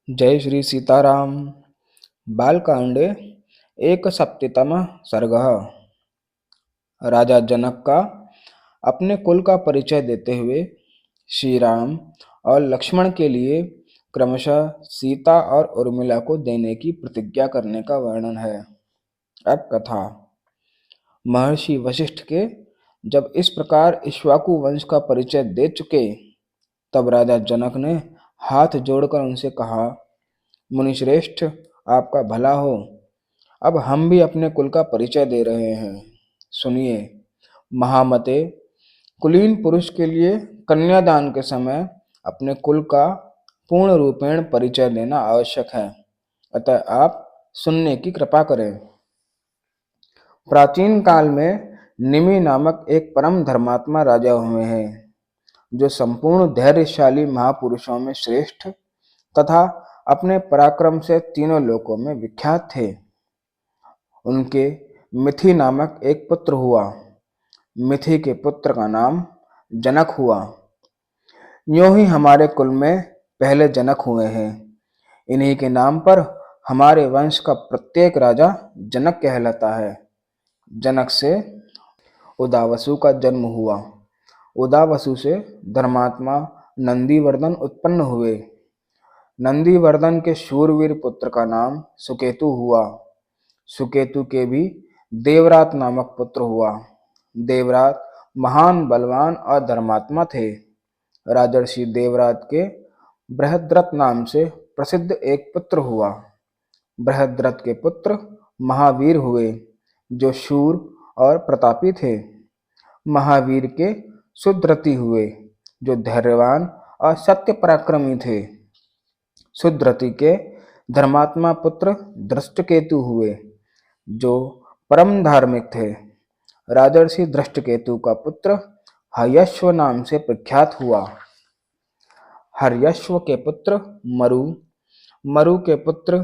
जय श्री सीताराम। बालकांडे एक सप्ततमः सर्गः। राजा जनक का अपने कुल का परिचय देते हुए श्री राम और लक्ष्मण के लिए क्रमशः सीता और उर्मिला को देने की प्रतिज्ञा करने का वर्णन है। अब कथा। महर्षि वशिष्ठ के जब इस प्रकार इक्ष्वाकु वंश का परिचय दे चुके, तब राजा जनक ने हाथ जोड़कर उनसे कहा, मुनिश्रेष्ठ, आपका भला हो। अब हम भी अपने कुल का परिचय दे रहे हैं। सुनिए। महामते, कुलीन पुरुष के लिए कन्यादान के समय अपने कुल का पूर्ण रूपेण परिचय देना आवश्यक है। अतः आप सुनने की कृपा करें। प्राचीन काल में निमि नामक एक परम धर्मात्मा राजा हुए हैं, जो संपूर्ण धैर्यशाली महापुरुषों में श्रेष्ठ तथा अपने पराक्रम से तीनों लोकों में विख्यात थे। उनके मिथि नामक एक पुत्र हुआ। मिथि के पुत्र का नाम जनक हुआ। यूं ही हमारे कुल में पहले जनक हुए हैं। इन्हीं के नाम पर हमारे वंश का प्रत्येक राजा जनक कहलाता है। जनक से उदावसु का जन्म हुआ। उदावसु से धर्मात्मा नंदीवर्धन उत्पन्न हुए। नंदीवर्धन के शूरवीर पुत्र का नाम सुकेतु हुआ। सुकेतु के भी देवरात नामक पुत्र हुआ। देवरात महान बलवान और धर्मात्मा थे। राजर्षि देवरात के बृहद्रथ नाम से प्रसिद्ध एक पुत्र हुआ। बृहद्रथ के पुत्र महावीर हुए, जो शूर और प्रतापी थे। महावीर के सुद्रति हुए, जो धैर्यवान और सत्य पराक्रमी थे। सुद्रति के धर्मात्मा पुत्र दृष्टकेतु हुए, जो परम धार्मिक थे। राजर्षि दृष्टकेतु का पुत्र हयश्व नाम से प्रख्यात हुआ। हर्यश्व के पुत्र मरु, मरु के पुत्र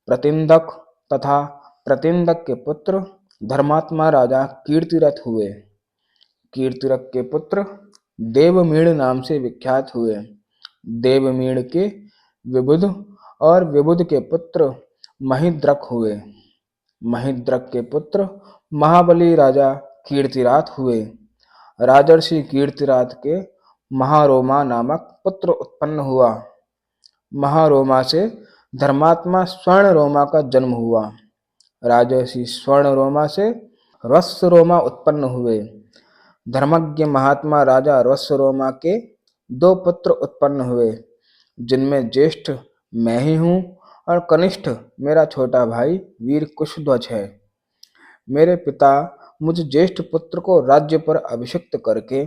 प्रतिंदक तथा प्रतिंदक के पुत्र धर्मात्मा राजा कीर्तिरथ हुए। कीर्तिरथ के पुत्र देवमीण नाम से विख्यात हुए। देवमीण के विबुध और विबुध के पुत्र महिद्रक हुए। महिद्रक के पुत्र महाबली राजा कीर्तिरात हुए। राजर्षि कीर्तिरात के महारोमा नामक पुत्र उत्पन्न हुआ। महारोमा से धर्मात्मा स्वर्णरोमा का जन्म हुआ। राजर्षि स्वर्णरोमा से रस्वरोमा उत्पन्न हुए। धर्मज्ञ महात्मा राजा रस्वरोमा के दो पुत्र उत्पन्न हुए, जिनमें ज्येष्ठ मैं ही हूँ और कनिष्ठ मेरा छोटा भाई वीर कुशध्वज है। मेरे पिता मुझ ज्येष्ठ पुत्र को राज्य पर अभिषिक्त करके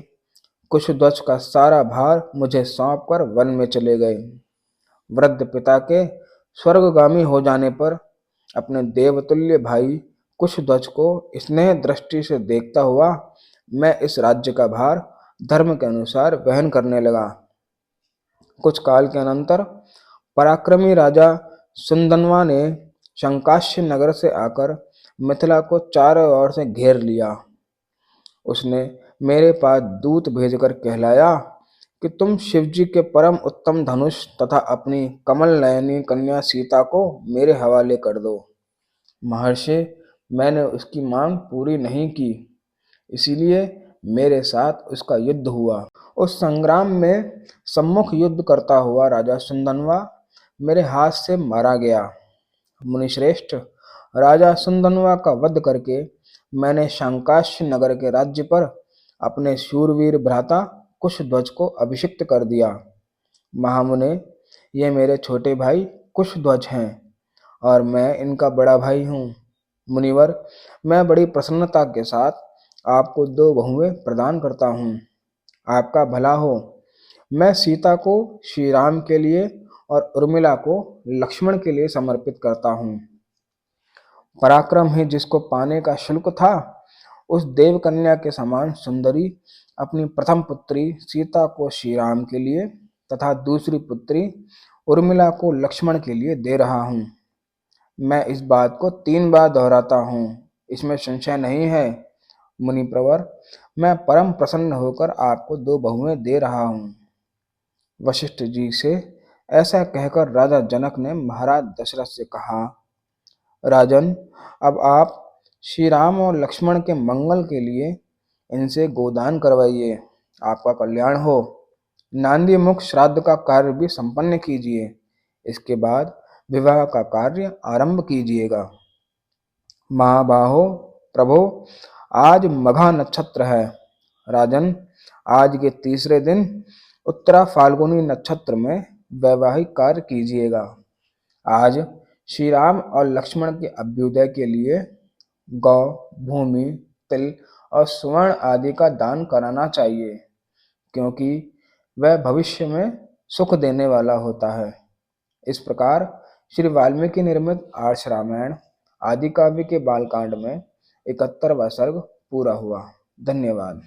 कुशध्वज का सारा भार मुझे सौंपकर वन में चले गए। वृद्ध पिता के स्वर्गगामी हो जाने पर अपने देवतुल्य भाई कुशध्वज को स्नेह दृष्टि से देखता हुआ मैं इस राज्य का भार धर्म के अनुसार वहन करने लगा। कुछ काल के अनंतर पराक्रमी राजा सुंदनवा ने शंकाश्य नगर से आकर मिथिला को चारों ओर से घेर लिया। उसने मेरे पास दूत भेजकर कहलाया कि तुम शिवजी के परम उत्तम धनुष तथा अपनी कमल नयनी कन्या सीता को मेरे हवाले कर दो। महर्षि, मैंने उसकी मांग पूरी नहीं की, इसीलिए मेरे साथ उसका युद्ध हुआ। उस संग्राम में सम्मुख युद्ध करता हुआ राजा सुंदनवा मेरे हाथ से मारा गया। मुनिश्रेष्ठ, राजा सुंदनवा का वध करके मैंने शंकाश्य नगर के राज्य पर अपने शूरवीर भ्राता कुशध्वज को अभिषिक्त कर दिया। महामुने, ये मेरे छोटे भाई कुशध्वज हैं और मैं इनका बड़ा भाई हूँ। मुनिवर, मैं बड़ी प्रसन्नता के साथ आपको दो बहुएं प्रदान करता हूँ। आपका भला हो। मैं सीता को श्री राम के लिए और उर्मिला को लक्ष्मण के लिए समर्पित करता हूँ। पराक्रम ही जिसको पाने का शुल्क था, उस देवकन्या के समान सुंदरी अपनी प्रथम पुत्री सीता को श्री राम के लिए तथा दूसरी पुत्री उर्मिला को लक्ष्मण के लिए दे रहा हूँ। मैं इस बात को 3 बार दोहराता हूँ, इसमें संशय नहीं है। मुनिप्रवर, मैं परम प्रसन्न होकर आपको 2 बहुएं दे रहा हूँ। वशिष्ठ जी से ऐसा कहकर राजा जनक ने महाराज दशरथ से कहा, राजन, अब आप श्री राम और लक्ष्मण के मंगल के लिए इनसे गोदान करवाइए, आपका कल्याण हो। नांदी मुख श्राद्ध का कार्य भी संपन्न कीजिए। इसके बाद विवाह का कार्य आरंभ कीजिएगा। महाबाहो, प्रभो, आज मघा नक्षत्र है। राजन, आज के तीसरे दिन उत्तरा फाल्गुनी नक्षत्र में वैवाहिक कार्य कीजिएगा। आज श्री राम और लक्ष्मण के अभ्युदय के लिए गौ, भूमि, तिल और स्वर्ण आदि का दान कराना चाहिए, क्योंकि वह भविष्य में सुख देने वाला होता है। इस प्रकार श्री वाल्मीकि निर्मित आर्ष रामायण आदि काव्य के बालकांड में 71वां सर्ग पूरा हुआ। धन्यवाद।